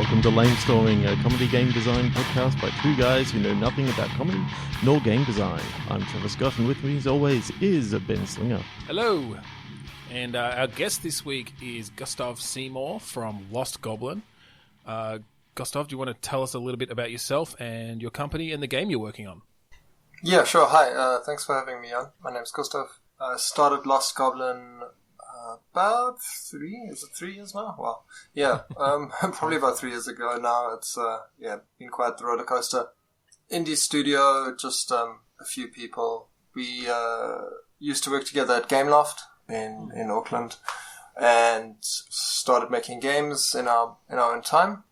Welcome to Lamestorming, a comedy game design podcast by two guys who know nothing about comedy nor game design. I'm Trevor Scott, and with me as always is Ben Slinger. Hello, and our guest this week is Gustav Seymore from Lost Goblin. Gustav, do you want to tell us a little bit about yourself and your company and the game you're working on? Yeah, sure. Hi, thanks for having me on. My name's Gustav. I started Lost Goblin about 3 years now? Wow. Yeah, probably about 3 years ago now. It's been quite the roller coaster. Indie studio, just a few people. We used to work together at Gameloft in Auckland and started making games in our own time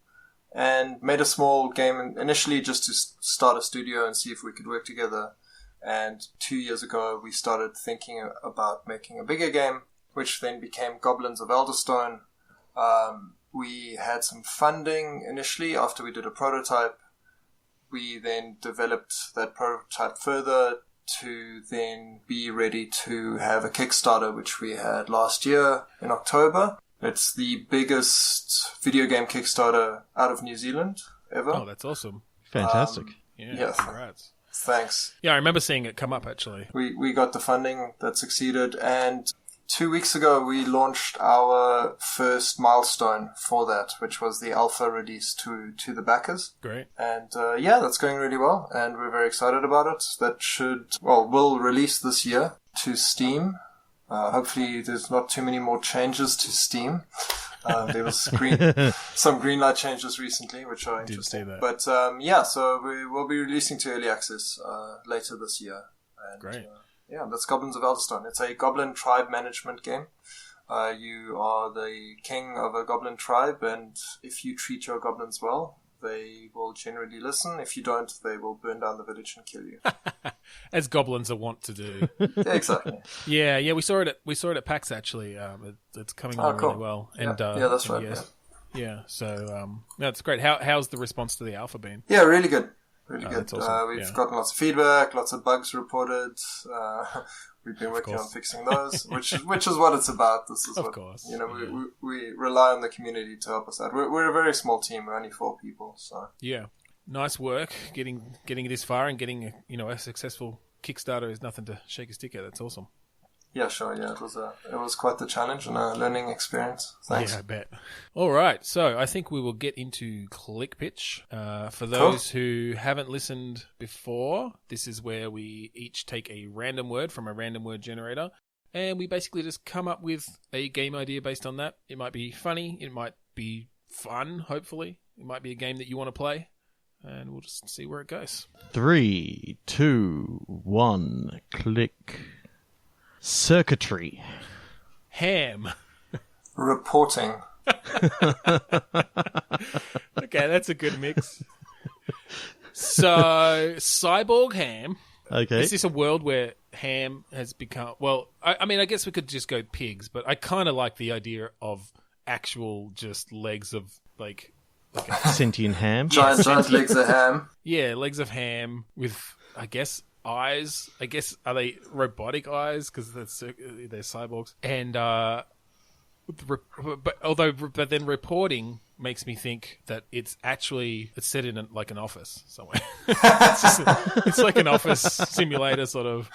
and made a small game initially just to start a studio and see if we could work together. And 2 years ago, we started thinking about making a bigger game, which then became Goblins of Elderstone. We had some funding initially after we did a prototype. We then developed that prototype further to then be ready to have a Kickstarter, which we had last year in October. It's the biggest video game Kickstarter out of New Zealand ever. Oh, that's awesome. Fantastic. Yeah. Congrats. Thanks. Yeah, I remember seeing it come up, actually. We got the funding that succeeded, and 2 weeks ago we launched our first milestone for that, which was the alpha release to the backers. Great. And that's going really well, and we're very excited about it. That will release this year to Steam. Hopefully there's not too many more changes to Steam. There was some green light changes recently, which are interesting. Did see that. But so we will be releasing to early access later this year. And, Great. That's Goblins of Elderstone. It's a goblin tribe management game. You are the king of a goblin tribe, and if you treat your goblins well, they will generally listen. If you don't, they will burn down the village and kill you. As goblins are wont to do. Yeah, exactly. Yeah, we saw it at PAX, actually. It's coming along cool. really well. Yeah, And, that's right. Yeah, so it's great. How's the response to the alpha been? Yeah, really good. Really good. That's awesome. We've gotten lots of feedback, lots of bugs reported. We've been working on fixing those, which is what it's about. This is of course. We rely on the community to help us out. We're a very small team. We're only 4 people. So yeah, nice work getting this far and getting a successful Kickstarter is nothing to shake a stick at. That's awesome. Yeah, sure. Yeah, it was quite the challenge and a learning experience. Thanks. Yeah, I bet. All right, so I think we will get into Click Pitch. For those who haven't listened before, this is where we each take a random word from a random word generator, and we basically just come up with a game idea based on that. It might be funny, it might be fun, hopefully. It might be a game that you want to play, and we'll just see where it goes. 3, 2, 1, click. Circuitry. Ham. Reporting. Okay, that's a good mix. So, cyborg ham. Okay. Is this a world where ham has become... Well, I guess we could just go pigs, but I kind of like the idea of actual just legs of, like a sentient ham. Giant legs of ham. Yeah, legs of ham with, I guess, eyes. I guess, are they robotic eyes? Because they're cyborgs. And, but then reporting makes me think that it's set in like an office somewhere. It's like an office simulator sort of,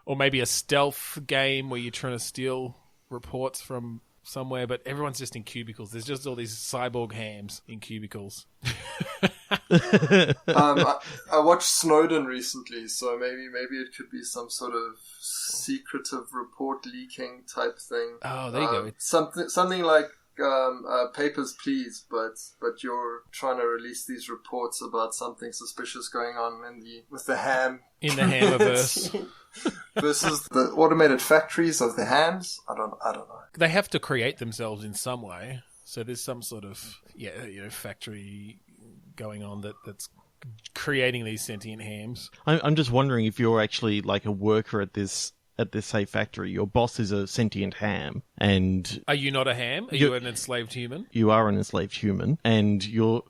or maybe a stealth game where you're trying to steal reports from somewhere, but everyone's just in cubicles. There's just all these cyborg hams in cubicles. I watched Snowden recently, so maybe it could be some sort of secretive report leaking type thing. Oh, there you go. Something like Papers, Please, but you're trying to release these reports about something suspicious going on with the ham in the Hamiverse. Versus the automated factories of the hams. I don't know. They have to create themselves in some way, so there's some sort of factory going on that's creating these sentient hams. I'm just wondering if you're actually like a worker at this say factory. Your boss is a sentient ham, and are you not a ham? Are you an enslaved human? You are an enslaved human, and your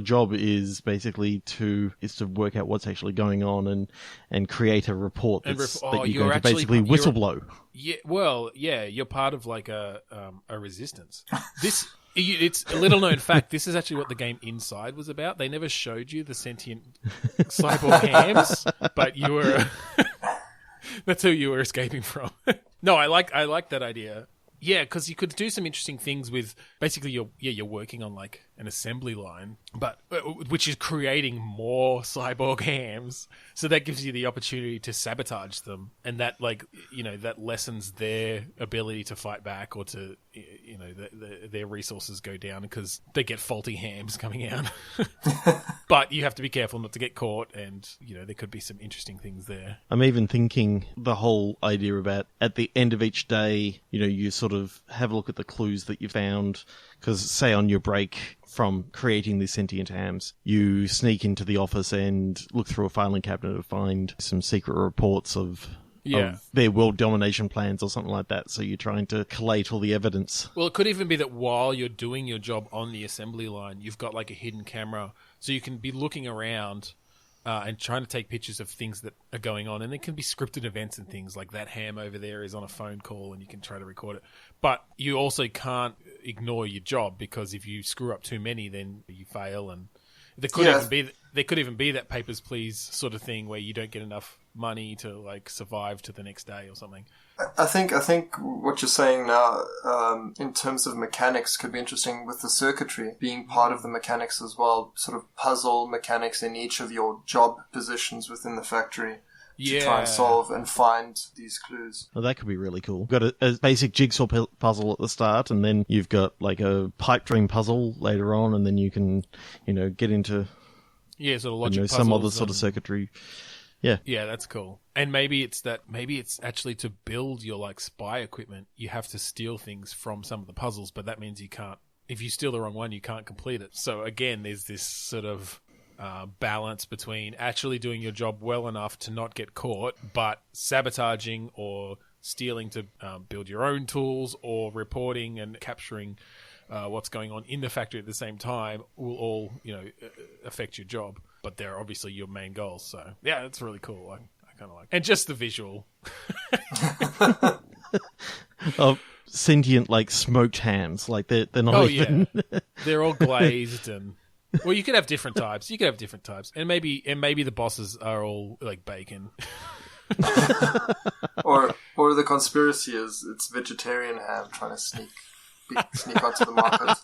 job is basically to work out what's actually going on and create a report that you're going to basically whistleblow. Yeah, well, yeah, you're part of like a resistance. It's a little known fact. This is actually what the game Inside was about. They never showed you the sentient cyborg hams, but you were that's who you were escaping from. No, I like that idea. Yeah, because you could do some interesting things with basically you're working on like an assembly line, but which is creating more cyborg hams. So that gives you the opportunity to sabotage them, and that that lessens their ability to fight back or to their resources go down because they get faulty hams coming out. But you have to be careful not to get caught, and there could be some interesting things there. I'm even thinking the whole idea about at the end of each day, you sort of have a look at the clues that you found, because say on your break from creating these sentient hams, you sneak into the office and look through a filing cabinet to find some secret reports of their world domination plans or something like that. So you're trying to collate all the evidence. Well, it could even be that while you're doing your job on the assembly line, you've got like a hidden camera, so you can be looking around and trying to take pictures of things that are going on. And there can be scripted events and things like that ham over there is on a phone call and you can try to record it. But you also can't ignore your job, because if you screw up too many, then you fail. And there could even be that Papers, Please sort of thing where you don't get enough money to like survive to the next day or something. I think what you're saying now, in terms of mechanics, could be interesting with the circuitry being part of the mechanics as well. Sort of puzzle mechanics in each of your job positions within the factory to try and solve and find these clues. Well, that could be really cool. You've got a basic jigsaw puzzle at the start, and then you've got like a pipe dream puzzle later on, and then you can, get into sort of logic puzzles, some other sort of circuitry. Yeah. Yeah, that's cool. And maybe it's actually to build your like spy equipment, you have to steal things from some of the puzzles, but that means you can't, if you steal the wrong one, you can't complete it. So again, there's this sort of balance between actually doing your job well enough to not get caught, but sabotaging or stealing to build your own tools, or reporting and capturing what's going on in the factory at the same time will all, affect your job. But they're obviously your main goals. So, yeah, it's really cool. I kind of like it. And just the visual. Of sentient, like, smoked hams. Like, they're not even... yeah. They're all glazed and... Well, you could have different types. And maybe the bosses are all, like, bacon. Or the conspiracy is it's vegetarian ham trying to sneak onto the market.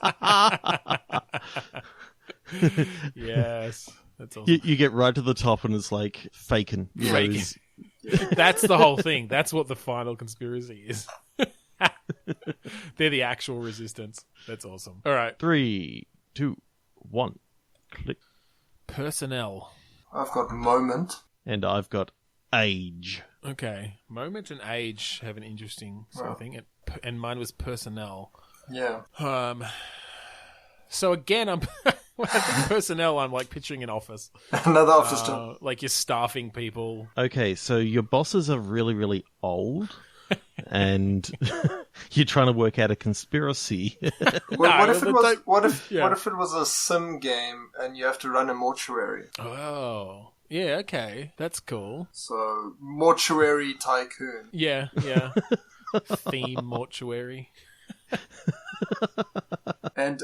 Yes. That's awesome. You get right to the top and it's like faking. That's the whole thing. That's what the final conspiracy is. They're the actual resistance. That's awesome. All right. 3, 2, 1. Click. Personnel. I've got moment. And I've got age. Okay. Moment and age have an interesting sort of thing. And mine was personnel. Yeah. So again, I'm personnel. I'm like picturing an office, another office job. Like you're staffing people. Okay, so your bosses are really, really old, and you're trying to work out a conspiracy. What if it was a sim game and you have to run a mortuary? Oh, yeah, okay, that's cool. So mortuary tycoon. Yeah. Theme mortuary. And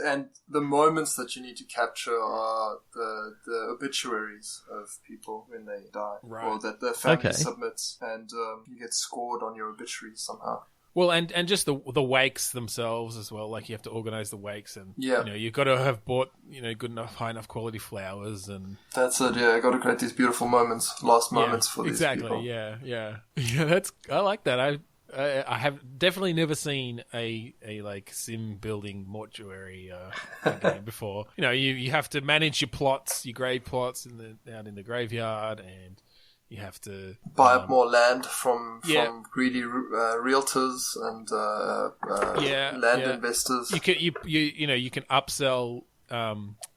the moments that you need to capture are the obituaries of people when they die, or that the family submits, and you get scored on your obituaries somehow. Well, and just the wakes themselves as well. Like you have to organize the wakes, and you've got to have bought good enough, high enough quality flowers, and that's it. Yeah, I got to create these beautiful moments, last moments for these people. Exactly. Yeah. I like that. I have definitely never seen a like sim building mortuary game before. You have to manage your plots, your grave plots out in the graveyard, and you have to buy up more land from greedy realtors and land investors. You can upsell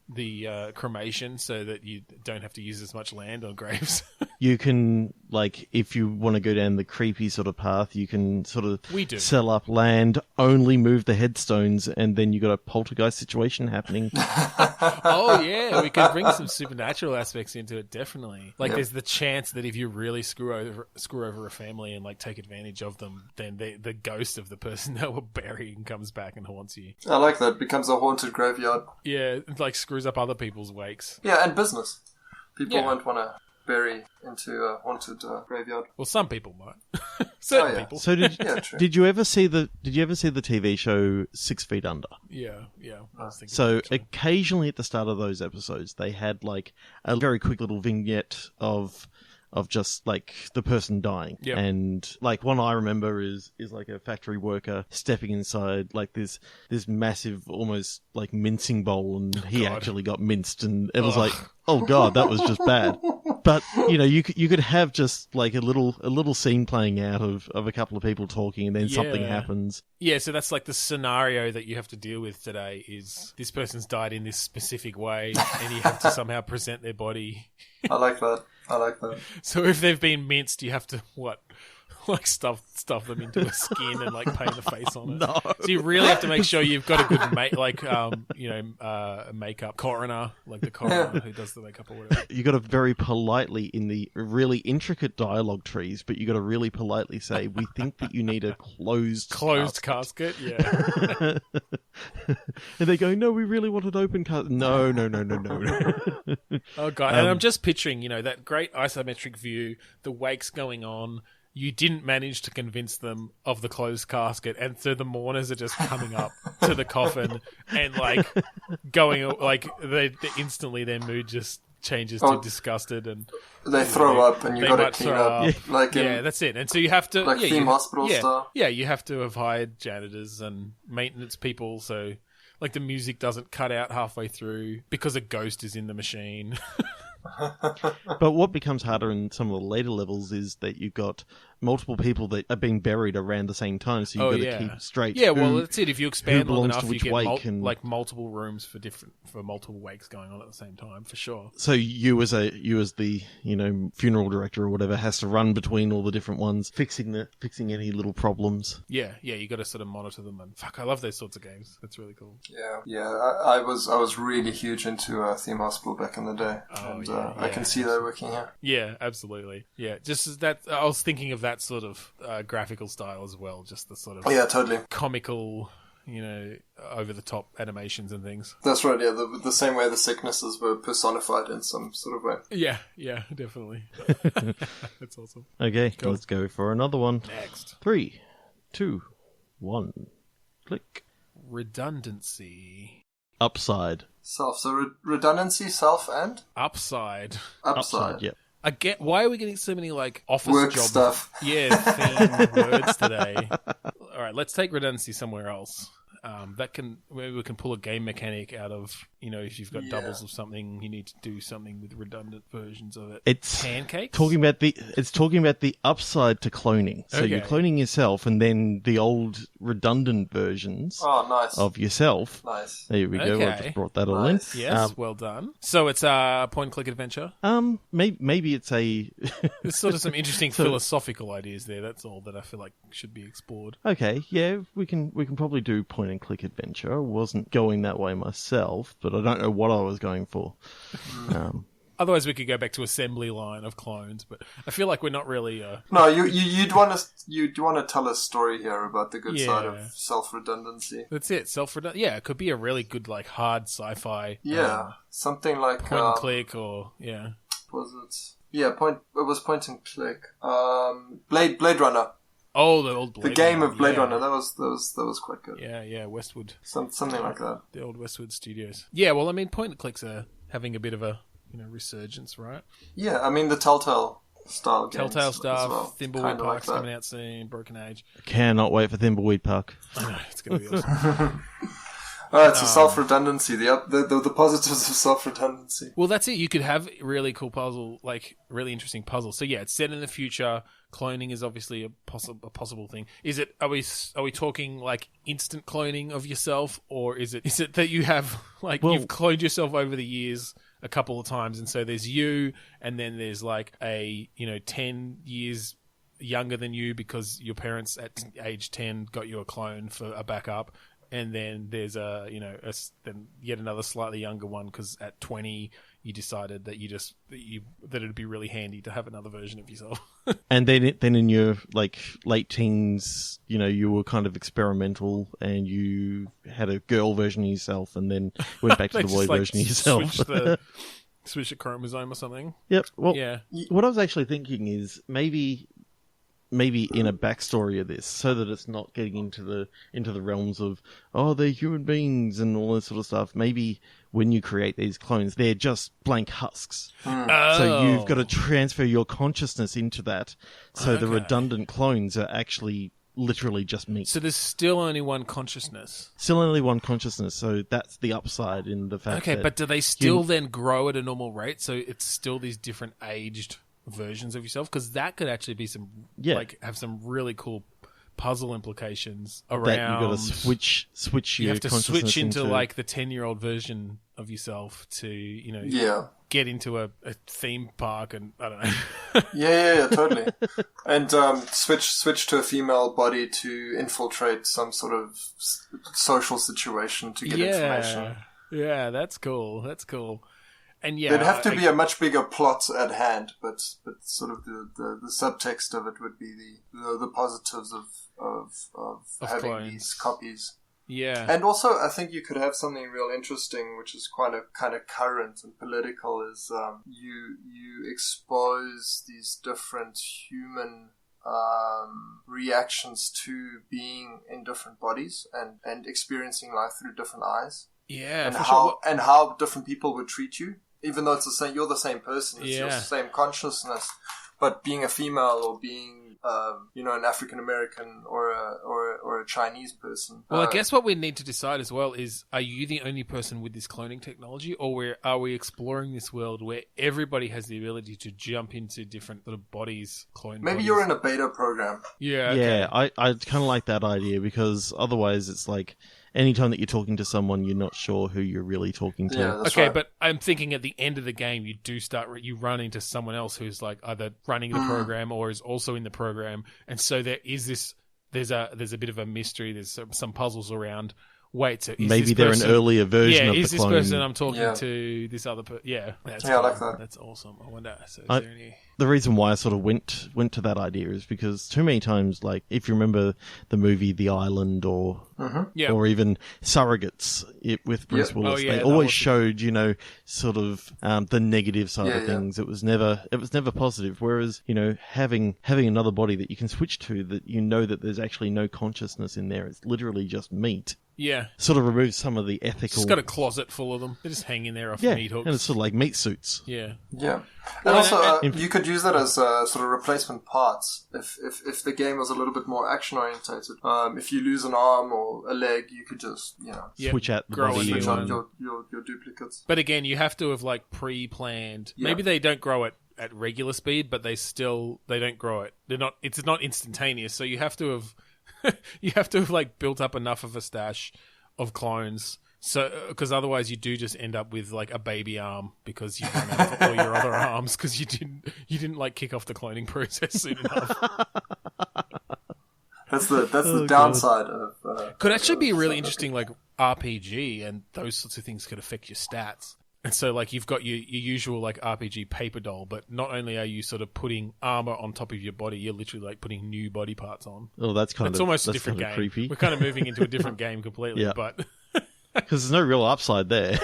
the cremation so that you don't have to use as much land on graves. you can, like, if you want to go down the creepy sort of path, you can sort of sell up land, only move the headstones, and then you got a poltergeist situation happening. Oh yeah, we could bring some supernatural aspects into it, definitely. Like, there's the chance that if you really screw over a family and like take advantage of them, then the ghost of the person they were burying comes back and haunts you. I like that. Becomes a haunted graveyard. Yeah, it like screws up other people's wakes. Yeah, and business. People won't want to bury into a haunted graveyard. Well, some people might. Certain people. So did you ever see the TV show 6 Feet Under? Yeah. I was thinking so occasionally at the start of those episodes, they had like a very quick little vignette of just like the person dying. Yep. And like one I remember is like a factory worker stepping inside like this massive, almost like mincing bowl, and he actually got minced, and it was like, oh god, that was just bad. But you know, you could have just like a little scene playing out of a couple of people talking, and then something happens. Yeah, so that's like the scenario that you have to deal with today is this person's died in this specific way, and you have to somehow present their body. I like that. So if they've been minced, you have to like stuff them into a skin and like paint a face on it. No. So you really have to make sure you've got a good a makeup coroner, like the coroner who does the makeup or whatever. You got to very politely, in the really intricate dialogue trees, but you got to really politely say, "We think that you need a closed casket." Yeah. And they go, "No, we really want an open casket." No. Oh god! And I'm just picturing, that great isometric view, the wakes going on. You didn't manage to convince them of the closed casket, and so the mourners are just coming up to the coffin and like going like they instantly their mood just changes to disgusted, and they throw up, and you got to clean up. Yeah, that's it. And so you have to theme hospital style. Yeah, you have to have hired janitors and maintenance people, so like the music doesn't cut out halfway through because a ghost is in the machine. But what becomes harder in some of the later levels is that you've got multiple people that are being buried around the same time, so you've got to keep straight. Yeah, well, that's it. If you expand long enough, you get like multiple rooms for multiple wakes going on at the same time, for sure. So you as the funeral director or whatever has to run between all the different ones, fixing any little problems. Yeah, you got to sort of monitor them, and I love those sorts of games. That's really cool. Yeah. I was really huge into Theme Hospital back in the day, I can see that working here. Yeah, absolutely. Yeah, just that. I was thinking of that sort of graphical style as well, just the sort of totally comical, over the top animations and things. That's right. Yeah, the same way the sicknesses were personified in some sort of way. Yeah, definitely. That's awesome. Okay, cool. Let's go for another one. Next, 3, 2, 1, click. Redundancy. Upside. Self. So redundancy, self, and upside. Upside. Yep. I get why are we getting so many like office work job stuff. Yeah, themed words today. All right, let's take redundancy somewhere else. Maybe we can pull a game mechanic out of, if you've got doubles of something, you need to do something with redundant versions of it. It's pancakes. Talking about the upside to cloning. So you're cloning yourself, and then the old redundant versions of yourself. Nice. There we go. I just brought that all in. Yes, well done. So it's a point and click adventure. Maybe it's a. There's sort of some interesting philosophical ideas there. That's all that I feel like should be explored. Okay, yeah, we can probably do point and click adventure. I wasn't going that way myself, but I don't know what I was going for. Otherwise, we could go back to assembly line of clones, but I feel like we're not really. No, you'd want to tell a story here about the good side of self redundancy. That's it, Yeah, it could be a really good like hard sci-fi. Yeah, something like point and click or Was it? Yeah, It was point and click. Blade Runner. Oh, the old Blade the game Runner. Of Blade Runner. That was quite good. Yeah, Westwood. Something like that. The old Westwood Studios. Yeah, well, I mean, point and clicks are having a bit of a resurgence, right? Yeah, I mean the Telltale style games. Telltale stuff. Well. Thimbleweed Park's coming out soon. Broken Age. Cannot wait for Thimbleweed Park. I know, it's going to be awesome. Alright, so self-redundancy, the positives of self-redundancy. Well, that's it. You could have really cool puzzle, like really interesting puzzles. So yeah, it's set in the future. Cloning is obviously a possible thing. Is it? Are we talking like instant cloning of yourself, or is it that you have you've cloned yourself over the years a couple of times, and so there's you, and then there's like a 10 years younger than you because your parents at age 10 got you a clone for a backup, and then there's then yet another slightly younger one because at 20 you decided that that it'd be really handy to have another version of yourself. And then in your like late teens, you were kind of experimental and you had a girl version of yourself, and then went back to the boy version of yourself. Switch a chromosome or something. Yep. Well, yeah. What I was actually thinking is maybe in a backstory of this, so that it's not getting into the realms of they're human beings and all this sort of stuff. Maybe when you create these clones, they're just blank husks. So you've got to transfer your consciousness into that. So the redundant clones are actually literally just meat. So there's still only one consciousness. Still only one consciousness. So that's the upside in the fact. Okay, that but do they still then grow at a normal rate? So it's still these different aged versions of yourself, because that could actually be have some really cool puzzle implications around that. You've got to switch your you have to consciousness switch into like the 10-year-old version of yourself to get into a theme park, and I don't know. yeah, totally. And switch to a female body to infiltrate some sort of social situation to get information. Yeah, that's cool. And there'd have to be a much bigger plot at hand, but sort of the subtext of it would be the positives of having clones. These copies. Yeah. And also, I think you could have something real interesting, which is quite a kind of current and political, is you expose these different human reactions to being in different bodies and experiencing life through different eyes. Yeah, and how different people would treat you, even though it's the same. You're the same person. It's your same consciousness, but being a female or being an African American or a Chinese person. Well, I guess what we need to decide as well is: are you the only person with this cloning technology, or are we exploring this world where everybody has the ability to jump into different sort of bodies, clone? Maybe bodies? You're in a beta program. Yeah. Okay. Yeah, I kind of like that idea, because otherwise it's like, anytime that you're talking to someone, you're not sure who you're really talking to. Yeah, that's okay, right. but I'm thinking at the end of the game, you run into someone else who's like either running the program or is also in the program, and so there's a bit of a mystery. There's some puzzles around. Wait, so is maybe this they're person, an earlier version of the is this clone. person I'm talking to this other person? Yeah, that's I like that. That's awesome. I wonder. So is there any? The reason why I sort of went to that idea is because too many times, like if you remember the movie The Island or even Surrogates with Bruce Willis, they always showed sort of the negative side of things. It was never positive. Whereas having another body that you can switch to, that that there's actually no consciousness in there. It's literally just meat. Yeah. Sort of removes some of the ethical... It's got a closet full of them. They just hang in there off meat hooks. And it's sort of like meat suits. Yeah. Yeah. And also, you could use that as sort of replacement parts. If the game was a little bit more action-orientated. If you lose an arm or a leg, you could just, switch out the body. Switch out your duplicates. But again, you have to have like pre-planned... Yeah. Maybe they don't grow it at regular speed, but they don't grow it. It's not instantaneous, so you have to have... you have to have like built up enough of a stash of clones, so because otherwise you do just end up with like a baby arm because you run out of all your other arms because you didn't like kick off the cloning process soon enough. That's the downside of. Could actually be a really interesting like RPG, and those sorts of things could affect your stats. And so, like, you've got your usual, like, RPG paper doll, but not only are you sort of putting armor on top of your body, you're literally, like, putting new body parts on. Oh, that's almost a different game. Creepy. We're kind of moving into a different game completely, but... Because there's no real upside there.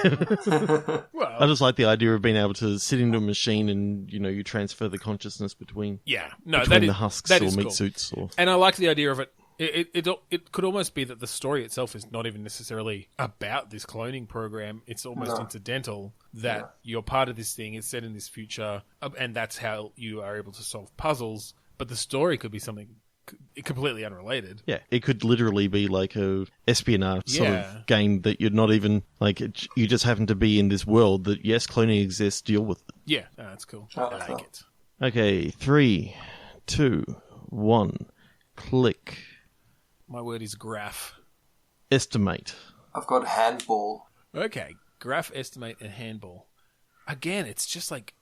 Well, I just like the idea of being able to sit into a machine and, you transfer the consciousness between the husks or meat suits. And I like the idea of it. It could almost be that the story itself is not even necessarily about this cloning program. It's almost incidental that you're part of this thing. It's set in this future, and that's how you are able to solve puzzles. But the story could be something completely unrelated. Yeah, it could literally be like a espionage sort of game that you're not even like. You just happen to be in this world that cloning exists. Deal with it. Yeah, that's cool. I like it. Okay, 3, 2, 1, click. My word is graph. Estimate. I've got handball. Okay, graph, estimate, and handball. again, it's just like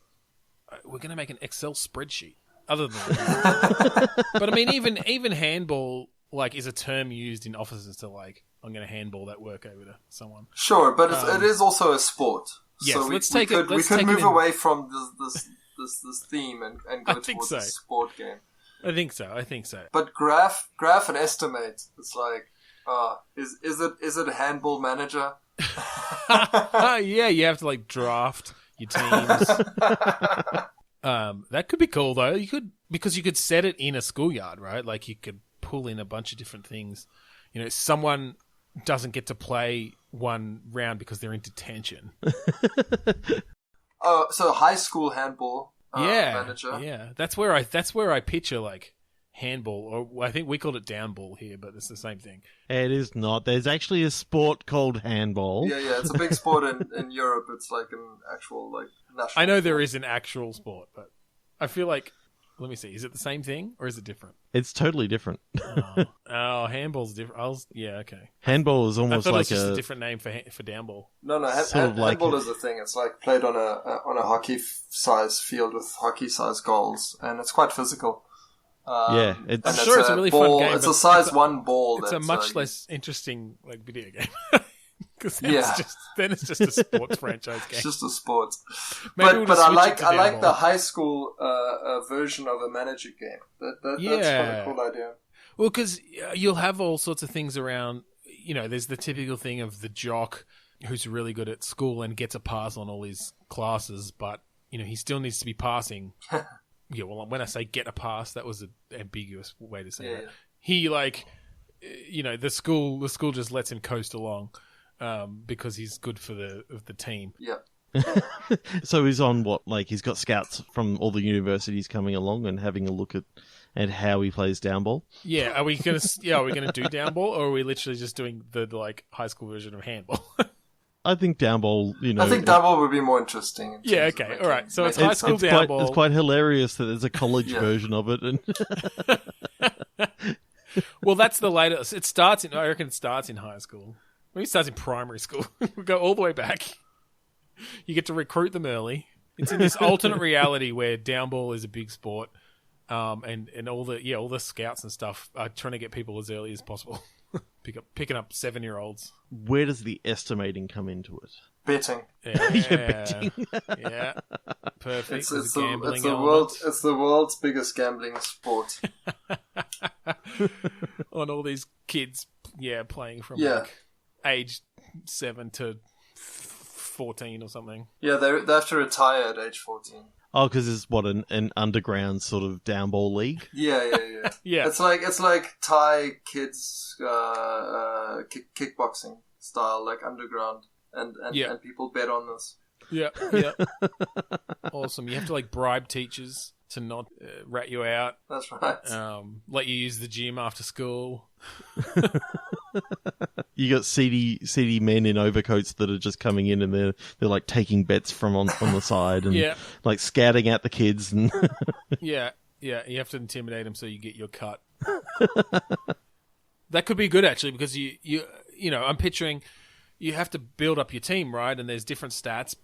we're going to make an Excel spreadsheet. Other than that. But I mean, even handball like is a term used in offices to like, I'm going to handball that work over to someone. Sure, but it is also a sport. Yes, so we could move away from this theme and go towards a sport game. I think so. But graph and estimate. It's like, is it handball manager? Yeah, you have to like draft your teams. That could be cool though. Because you could set it in a schoolyard, right? Like you could pull in a bunch of different things. You know, someone doesn't get to play one round because they're in detention. Oh, so high school handball manager. Yeah, that's where I picture like handball, or I think we called it downball here, but it's the same thing. It is not. There's actually a sport called handball. Yeah, it's a big sport in Europe. It's like an actual like national. I know there is an actual sport, but I feel like, let me see, is it the same thing or is it different? It's totally different. Oh, handball's different. Yeah, okay. Handball is almost like it was just a different name for downball. No, handball is a thing. It's like played on a hockey size field with hockey size goals, and it's quite physical. I'm sure it's a really fun game. It's a size 1 ball. It's a much less interesting like video game. Because then it's just a sports franchise game. It's just a sport. But I like the high school version of a manager game. That's quite a cool idea. Well, because you'll have all sorts of things around. You know, there's the typical thing of the jock who's really good at school and gets a pass on all his classes, but you know he still needs to be passing. Yeah, well, when I say get a pass, that was an ambiguous way to say that. He like, you know, the school just lets him coast along. Because he's good for the team. Yeah. So he's on what? Like he's got scouts from all the universities coming along and having a look at how he plays downball. Yeah. Are we gonna do downball, or are we literally just doing the like high school version of handball? I think downball. You know, I think downball would be more interesting. Yeah. Okay. All right. So it's high school downball. It's quite hilarious that there's a college version of it. And well, that's the latest. I reckon it starts in high school. Maybe it starts in primary school. We go all the way back. You get to recruit them early. It's in this alternate reality where downball is a big sport, and all the scouts and stuff are trying to get people as early as possible. Picking up 7-year-olds. Where does the estimating come into it? Betting. Yeah, betting. Yeah, perfect. It's the world's biggest gambling sport. On all these kids, playing from like age 7 to 14 or something. Yeah, they have to retire at age 14. Oh, because it's an underground sort of downball league. Yeah. Yeah. It's like Thai kids kickboxing style, like underground, and people bet on this. Yeah. Awesome. You have to like bribe teachers to not rat you out. That's right. Let you use the gym after school. You got seedy men in overcoats that are just coming in and they're like taking bets from on the side and like scouting out the kids and yeah. You have to intimidate them so you get your cut. That could be good actually because you know I'm picturing you have to build up your team, right? And there's different stats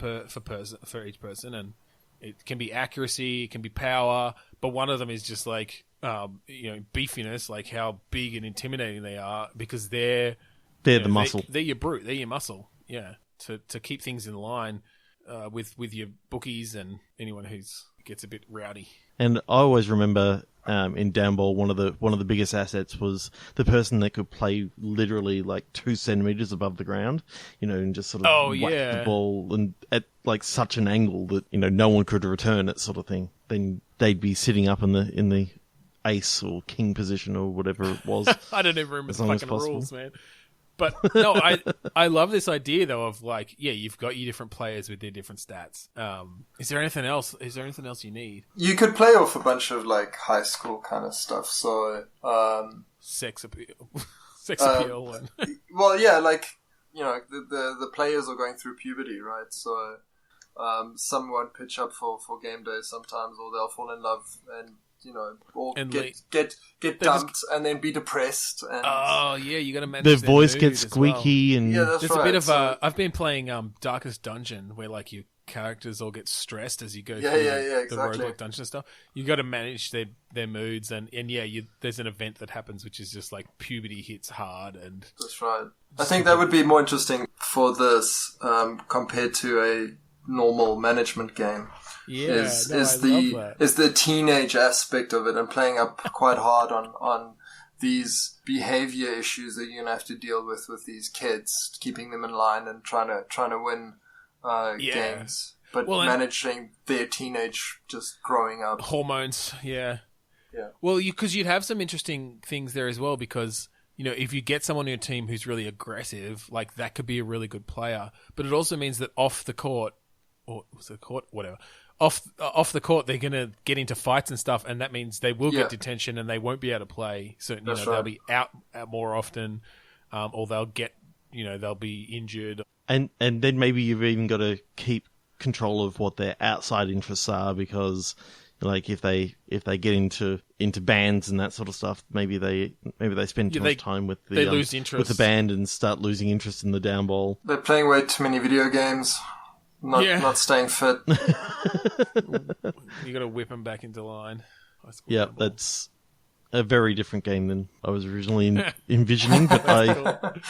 for each person, and it can be accuracy, it can be power, but one of them is just like beefiness, like how big and intimidating they are because they're the muscle. They're your brute. They're your muscle. Yeah, to keep things in line with your bookies and anyone who gets a bit rowdy. And I always remember in downball one of the biggest assets was the person that could play literally like 2 centimeters above the ground, and just sort of whack the ball and at like such an angle that no one could return it, sort of thing. Then they'd be sitting up in the ace or king position or whatever it was. I don't even remember the fucking rules, man. But no, I love this idea though of like, you've got your different players with their different stats. Is there anything else? Is there anything else you need? You could play off a bunch of like high school kind of stuff. So sex appeal, and well, yeah, like the players are going through puberty, right? So some won't pitch up for game day sometimes, or they'll fall in love and. Or and get dumped and then be depressed. And you got to manage their voice gets squeaky, well. and that's there's right. a bit of I've been playing Darkest Dungeon, where like you characters all get stressed as you go through the exactly. the roguelike dungeon stuff. You got to manage their moods, and there's an event that happens which is just like puberty hits hard, and that's right. I think that would be more interesting for this compared to a normal management game. Yeah, is the teenage aspect of it, and playing up quite hard on these behavior issues that you're gonna have to deal with these kids, keeping them in line and trying to win games, but managing their teenage just growing up hormones. Yeah. Well, because you'd have some interesting things there as well, because if you get someone on your team who's really aggressive, like that could be a really good player. But it also means that off the court, or was the court, whatever. Off the court, they're going to get into fights and stuff, and that means they will get detention and they won't be able to play. So they'll be out more often, or they'll get they'll be injured. And then maybe you've even got to keep control of what their outside interests are, because like if they get into bands and that sort of stuff, maybe they spend too much time with the they lose interest with the band and start losing interest in the down ball. They're playing way too many video games. Not staying fit. You got to whip them back into line. Yeah, that's a very different game than I was originally envisioning. But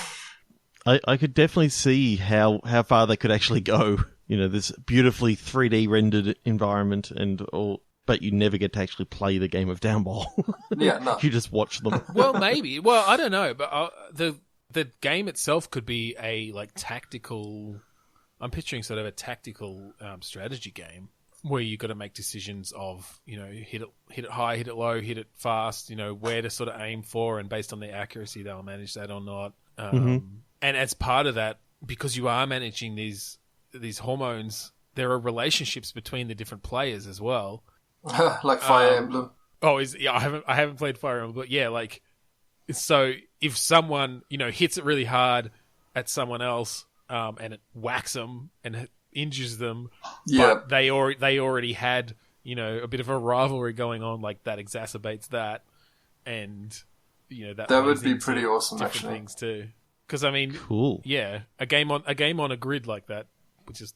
I could definitely see how far they could actually go. This beautifully 3D rendered environment but you never get to actually play the game of downball. Yeah, no. You just watch them. Well, maybe. Well, I don't know, but the game itself could be a tactical. I'm picturing sort of a tactical strategy game where you've got to make decisions of, hit it high, hit it low, hit it fast, where to sort of aim for, and based on their accuracy, they'll manage that or not. And as part of that, because you are managing these hormones, there are relationships between the different players as well. Like Fire Emblem. Oh, I haven't played Fire Emblem, but yeah, so if someone, hits it really hard at someone else, and it whacks them and it injures them. Yeah, but they already had a bit of a rivalry going on, like that exacerbates that, and that would be pretty awesome. Actually, things too. Because I mean, cool. Yeah, a game on a grid like that, which is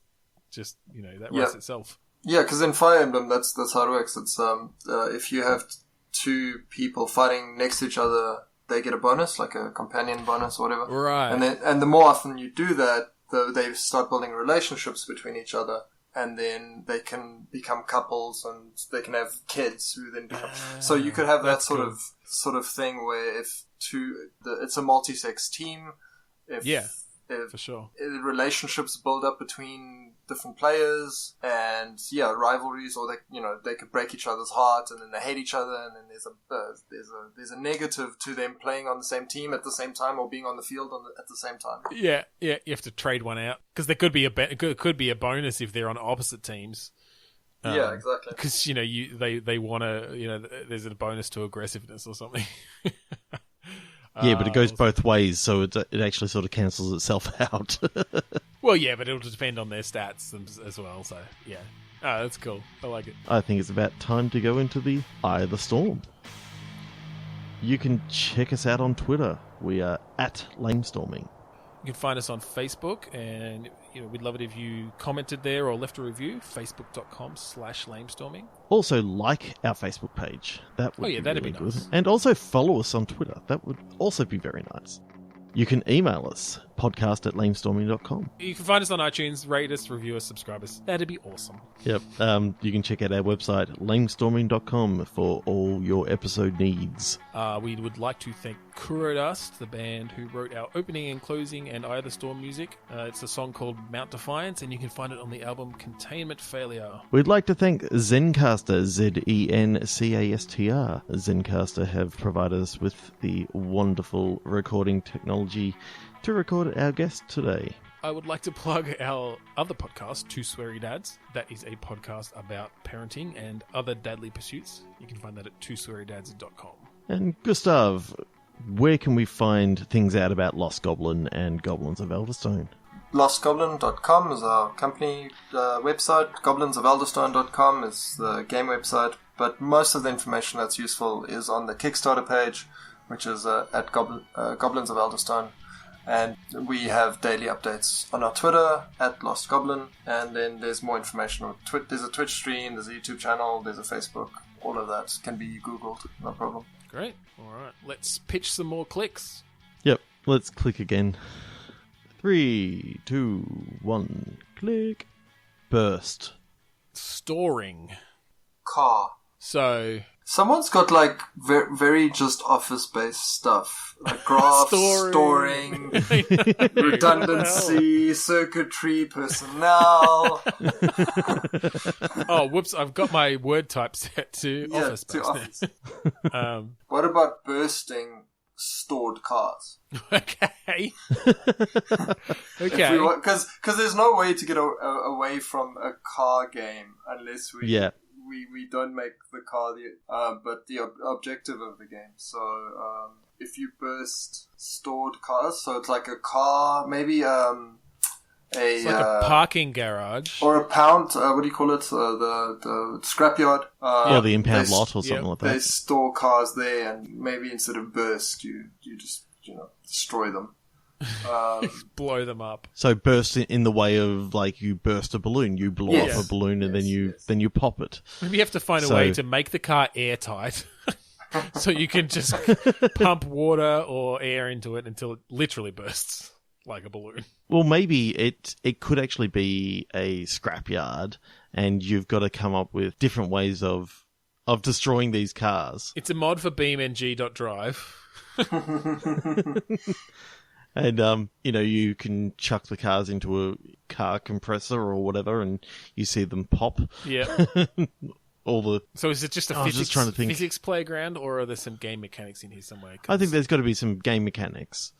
just that writes itself. Yeah, because in Fire Emblem, that's how it works. It's if you have two people fighting next to each other, they get a bonus, like a companion bonus or whatever. Right. And the more often you do that, they start building relationships between each other, and then they can become couples, and they can have kids who then become. So you could have that sort of thing where it's a multi-sex team. For sure. Relationships build up between different players, and rivalries, or they could break each other's heart, and then they hate each other, and then there's a negative to them playing on the same team at the same time, or being on the field at the same time. Yeah. You have to trade one out, because there could be a bonus if they're on opposite teams. Yeah, exactly. Because they want to there's a bonus to aggressiveness or something. Yeah, but it goes both ways, so it actually sort of cancels itself out. Well, yeah, but it'll depend on their stats as well, so yeah. Oh, that's cool. I like it. I think it's about time to go into the Eye of the Storm. You can check us out on Twitter. We are at Lamestorming. You can find us on Facebook, and we'd love it if you commented there or left a review. Facebook.com/lamestorming. Also, like our Facebook page. That would be that'd really be good. nice. And also follow us on Twitter. That would also be very nice. You can email us, podcast@lamestorming.com. You can find us on iTunes, rate us, review us, subscribe us. That'd be awesome. Yep. You can check out our website, lamestorming.com, for all your episode needs. We would like to thank Kurodust, the band who wrote our opening and closing and Eye of the Storm music. It's a song called Mount Defiance, and you can find it on the album Containment Failure. We'd like to thank Zencastr, Zencastr. Zencastr have provided us with the wonderful recording technology to record our guest today. I would like to plug our other podcast, Two Sweary Dads. That is a podcast about parenting and other dadly pursuits. You can find that at twoswearydads.com. And Gustav, where can we find things out about Lost Goblin and Goblins of Elderstone? LostGoblin.com is our company website. GoblinsofElderstone.com is the game website. But most of the information that's useful is on the Kickstarter page, which is at Goblins of Elderstone. And we have daily updates on our Twitter at Lost Goblin, and then there's more information on there's a Twitch stream, there's a YouTube channel, there's a Facebook. All of that can be Googled, no problem. Great. All right. Let's pitch some more clicks. Yep. Let's click again. 3, 2, 1, click. Burst. Storing. Car. So... Someone's got like very just office-based stuff, like graphs, storing, redundancy, circuitry, personnel. Oh, whoops! I've got my word type set to office. To office. What about bursting stored cars? Okay. Okay. Because there's no way to get away from a car game unless we don't make the car but the objective of the game. So if you burst stored cars, so it's like a car, maybe it's like a parking garage or a pound. What do you call it? The scrapyard. Or the impound lot or something like that. They store cars there, and maybe instead of burst, you just destroy them. Blow them up. So burst in the way of like you burst a balloon, you blow up a balloon, and then you pop it. Maybe you have to find a way to make the car airtight, so you can just pump water or air into it until it literally bursts like a balloon. Well, maybe it could actually be a scrapyard, and you've got to come up with different ways of destroying these cars. It's a mod for BeamNG.drive. And, you can chuck the cars into a car compressor or whatever, and you see them pop. Yeah. So is it just a physics playground, or are there some game mechanics in here somewhere? I think there's got to be some game mechanics.